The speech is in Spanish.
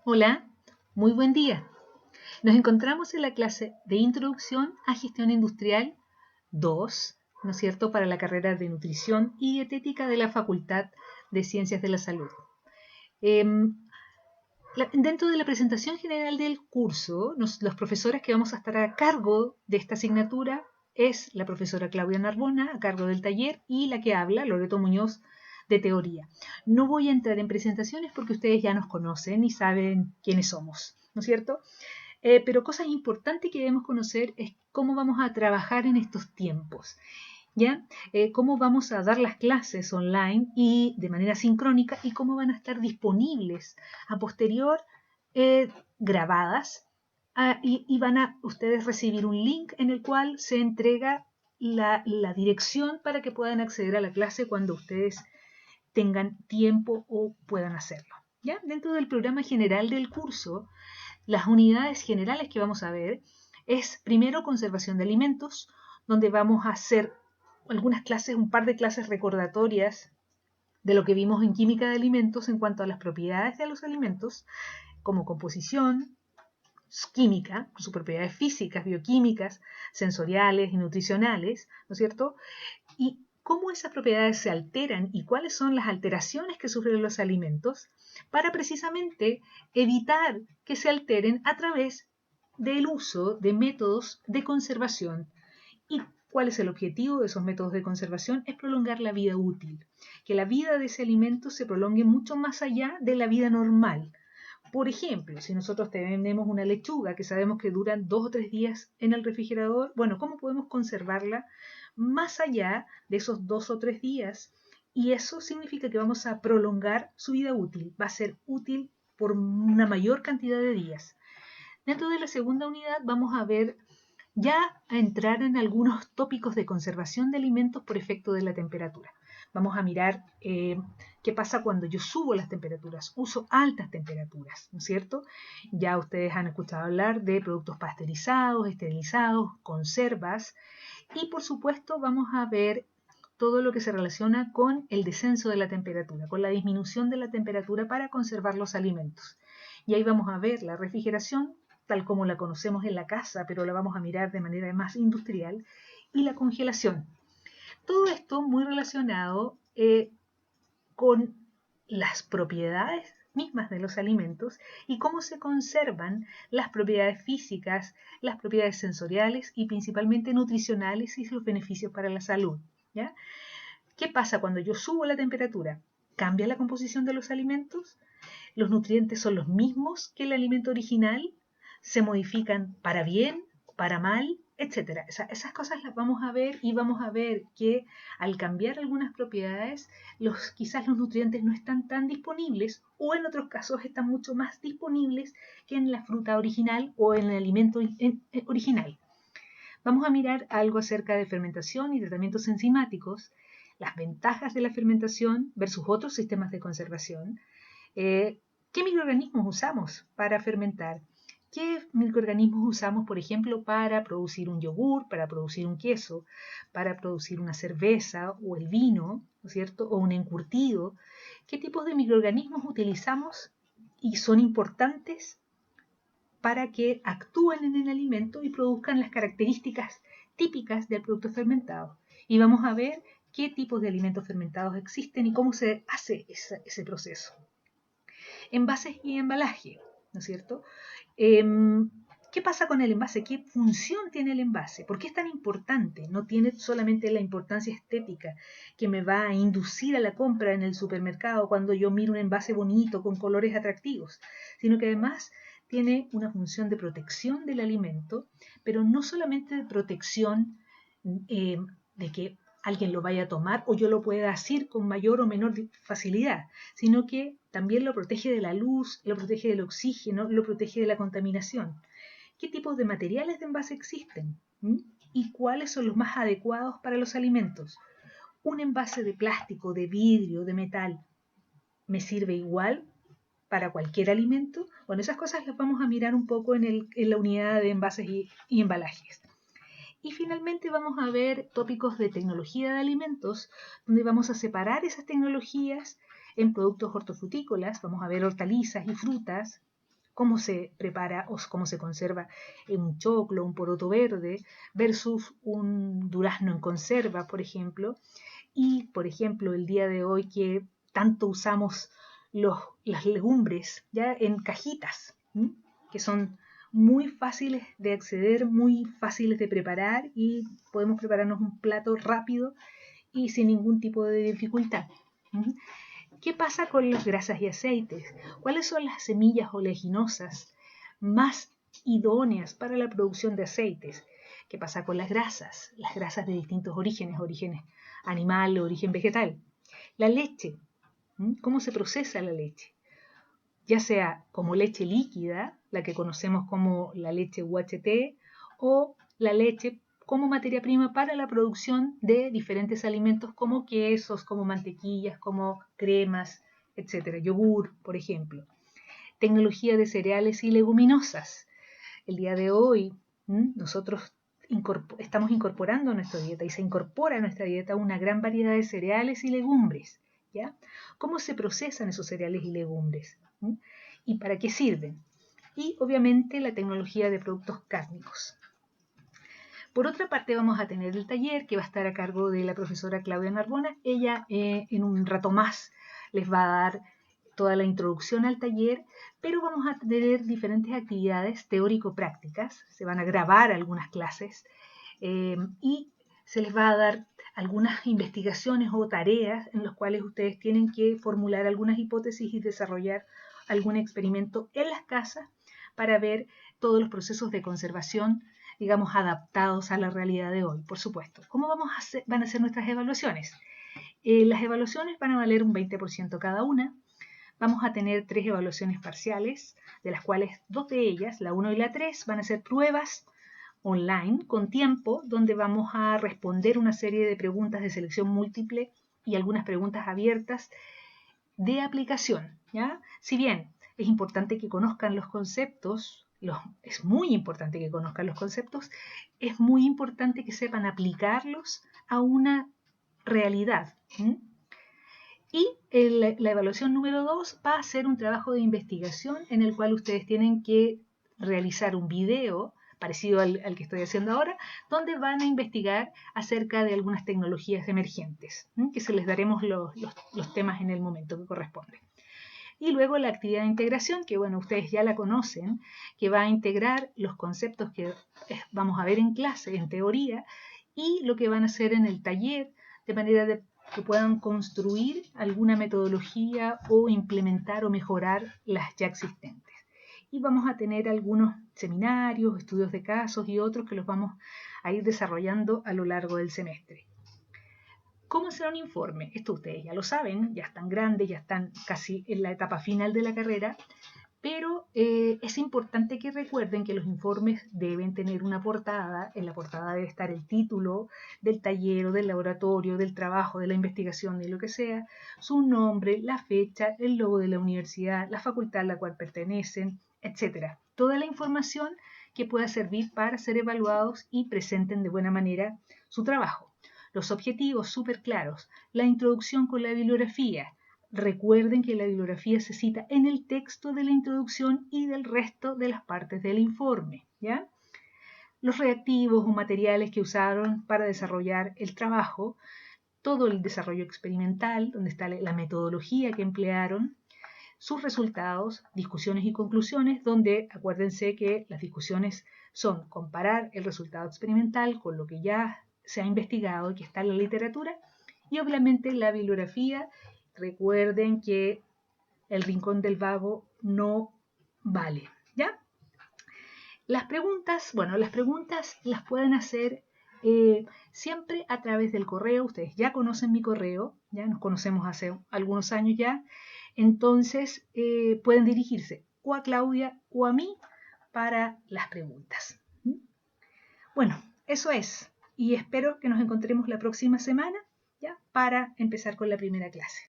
Hola, muy buen día. Nos encontramos en la clase de Introducción a Gestión Industrial 2, ¿no es cierto?, para la carrera de Nutrición y Dietética de la Facultad de Ciencias de la Salud. Dentro de la presentación general del curso, los profesores que vamos a estar a cargo de esta asignatura es la profesora Claudia Narbona, a cargo del taller, y la que habla, Loreto Muñoz, de teoría. No voy a entrar en presentaciones porque ustedes ya nos conocen y saben quiénes somos, ¿no es cierto? Pero cosas importantes que debemos conocer es cómo vamos a trabajar en estos tiempos. ¿Ya? Cómo vamos a dar las clases online y de manera sincrónica y cómo van a estar disponibles a posterior grabadas y van a ustedes recibir un link en el cual se entrega la dirección para que puedan acceder a la clase cuando ustedes tengan tiempo o puedan hacerlo. ¿Ya? Dentro del programa general del curso, las unidades generales que vamos a ver es primero conservación de alimentos, donde vamos a hacer algunas clases, un par de clases recordatorias de lo que vimos en química de alimentos en cuanto a las propiedades de los alimentos, como composición, química, sus propiedades físicas, bioquímicas, sensoriales y nutricionales, ¿no es cierto? Y cómo esas propiedades se alteran y cuáles son las alteraciones que sufren los alimentos para precisamente evitar que se alteren a través del uso de métodos de conservación. ¿Y cuál es el objetivo de esos métodos de conservación? Es prolongar la vida útil, que la vida de ese alimento se prolongue mucho más allá de la vida normal. Por ejemplo, si nosotros tenemos una lechuga que sabemos que dura 2 o 3 días en el refrigerador, bueno, ¿cómo podemos conservarla más allá de esos 2 o 3 días? Y eso significa que vamos a prolongar su vida útil, va a ser útil por una mayor cantidad de días. Dentro de la segunda unidad vamos a ver ya a entrar en algunos tópicos de conservación de alimentos por efecto de la temperatura. Vamos a mirar qué pasa cuando yo subo las temperaturas, uso altas temperaturas, ¿no es cierto? Ya ustedes han escuchado hablar de productos pasteurizados, esterilizados, conservas y por supuesto vamos a ver todo lo que se relaciona con el descenso de la temperatura, con la disminución de la temperatura para conservar los alimentos. Y ahí vamos a ver la refrigeración, tal como la conocemos en la casa, pero la vamos a mirar de manera más industrial, y la congelación. Todo esto muy relacionado con las propiedades mismas de los alimentos y cómo se conservan las propiedades físicas, las propiedades sensoriales y principalmente nutricionales y sus beneficios para la salud. ¿Ya? ¿Qué pasa cuando yo subo la temperatura? ¿Cambia la composición de los alimentos? ¿Los nutrientes son los mismos que el alimento original? ¿Se modifican para bien, para mal, etcétera? Esas cosas las vamos a ver y vamos a ver que al cambiar algunas propiedades, quizás los nutrientes no están tan disponibles o en otros casos están mucho más disponibles que en la fruta original o en el alimento original. Vamos a mirar algo acerca de fermentación y tratamientos enzimáticos, las ventajas de la fermentación versus otros sistemas de conservación, ¿qué microorganismos usamos para fermentar? ¿Qué microorganismos usamos, por ejemplo, para producir un yogur, para producir un queso, para producir una cerveza o el vino, ¿no es cierto? O un encurtido. ¿Qué tipos de microorganismos utilizamos y son importantes para que actúen en el alimento y produzcan las características típicas del producto fermentado? Y vamos a ver qué tipos de alimentos fermentados existen y cómo se hace ese proceso. Envases y embalaje, ¿no es cierto? ¿Qué pasa con el envase? ¿Qué función tiene el envase? ¿Por qué es tan importante? No tiene solamente la importancia estética que me va a inducir a la compra en el supermercado cuando yo miro un envase bonito con colores atractivos, sino que además tiene una función de protección del alimento, pero no solamente de protección de que alguien lo vaya a tomar o yo lo pueda asir con mayor o menor facilidad, sino que también lo protege de la luz, lo protege del oxígeno, lo protege de la contaminación. ¿Qué tipos de materiales de envase existen? ¿Y cuáles son los más adecuados para los alimentos? ¿Un envase de plástico, de vidrio, de metal, me sirve igual para cualquier alimento? Bueno, esas cosas las vamos a mirar un poco en la unidad de envases y embalajes. Y finalmente vamos a ver tópicos de tecnología de alimentos, donde vamos a separar esas tecnologías en productos hortofrutícolas, vamos a ver hortalizas y frutas, cómo se prepara o cómo se conserva un choclo, un poroto verde, versus un durazno en conserva, por ejemplo. Y, por ejemplo, el día de hoy que tanto usamos las legumbres ya en cajitas, que son muy fáciles de acceder, muy fáciles de preparar y podemos prepararnos un plato rápido y sin ningún tipo de dificultad. ¿Qué pasa con las grasas y aceites? ¿Cuáles son las semillas oleaginosas más idóneas para la producción de aceites? ¿Qué pasa con las grasas? Las grasas de distintos orígenes, orígenes animal o origen vegetal. La leche. ¿Cómo se procesa la leche? Ya sea como leche líquida, la que conocemos como la leche UHT, o la leche como materia prima para la producción de diferentes alimentos como quesos, como mantequillas, como cremas, etcétera, yogur, por ejemplo. Tecnología de cereales y leguminosas. El día de hoy nosotros estamos incorporando a nuestra dieta y se incorpora a nuestra dieta una gran variedad de cereales y legumbres. ¿Ya? ¿Cómo se procesan esos cereales y legumbres? ¿Y para qué sirven? Y obviamente la tecnología de productos cárnicos. Por otra parte vamos a tener el taller que va a estar a cargo de la profesora Claudia Narbona. Ella en un rato más les va a dar toda la introducción al taller, pero vamos a tener diferentes actividades teórico-prácticas. Se van a grabar algunas clases y se les va a dar algunas investigaciones o tareas en las cuales ustedes tienen que formular algunas hipótesis y desarrollar algún experimento en las casas para ver todos los procesos de conservación, digamos, adaptados a la realidad de hoy, por supuesto. ¿Cómo van a ser nuestras evaluaciones? Las evaluaciones van a valer un 20% cada una. Vamos a tener 3 evaluaciones parciales, de las cuales 2 de ellas, la 1 y la 3, van a ser pruebas online con tiempo, donde vamos a responder una serie de preguntas de selección múltiple y algunas preguntas abiertas de aplicación, ¿ya? Si bien es importante que conozcan los conceptos, es muy importante que conozcan los conceptos, es muy importante que sepan aplicarlos a una realidad. Y la evaluación número 2 va a ser un trabajo de investigación en el cual ustedes tienen que realizar un video parecido al que estoy haciendo ahora, donde van a investigar acerca de algunas tecnologías emergentes, que se les daremos los temas en el momento que corresponde. Y luego la actividad de integración, que bueno, ustedes ya la conocen, que va a integrar los conceptos que vamos a ver en clase, en teoría, y lo que van a hacer en el taller, de manera que puedan construir alguna metodología o implementar o mejorar las ya existentes. Y vamos a tener algunos seminarios, estudios de casos y otros que los vamos a ir desarrollando a lo largo del semestre. ¿Cómo será un informe? Esto ustedes ya lo saben, ya están grandes, ya están casi en la etapa final de la carrera, pero es importante que recuerden que los informes deben tener una portada. En la portada debe estar el título del taller o del laboratorio, del trabajo, de la investigación, de lo que sea, su nombre, la fecha, el logo de la universidad, la facultad a la cual pertenecen, etc. Toda la información que pueda servir para ser evaluados y presenten de buena manera su trabajo. Los objetivos súper claros, la introducción con la bibliografía. Recuerden que la bibliografía se cita en el texto de la introducción y del resto de las partes del informe, ¿ya? Los reactivos o materiales que usaron para desarrollar el trabajo, todo el desarrollo experimental, donde está la metodología que emplearon, sus resultados, discusiones y conclusiones, donde acuérdense que las discusiones son comparar el resultado experimental con lo que ya se ha investigado y que está en la literatura, y obviamente la bibliografía. Recuerden que el rincón del vago no vale, ¿ya? Las preguntas las pueden hacer siempre a través del correo. Ustedes ya conocen mi correo, ya nos conocemos hace algunos años ya. Entonces pueden dirigirse o a Claudia o a mí para las preguntas. Bueno, eso es. Y espero que nos encontremos la próxima semana, ¿ya? Para empezar con la primera clase.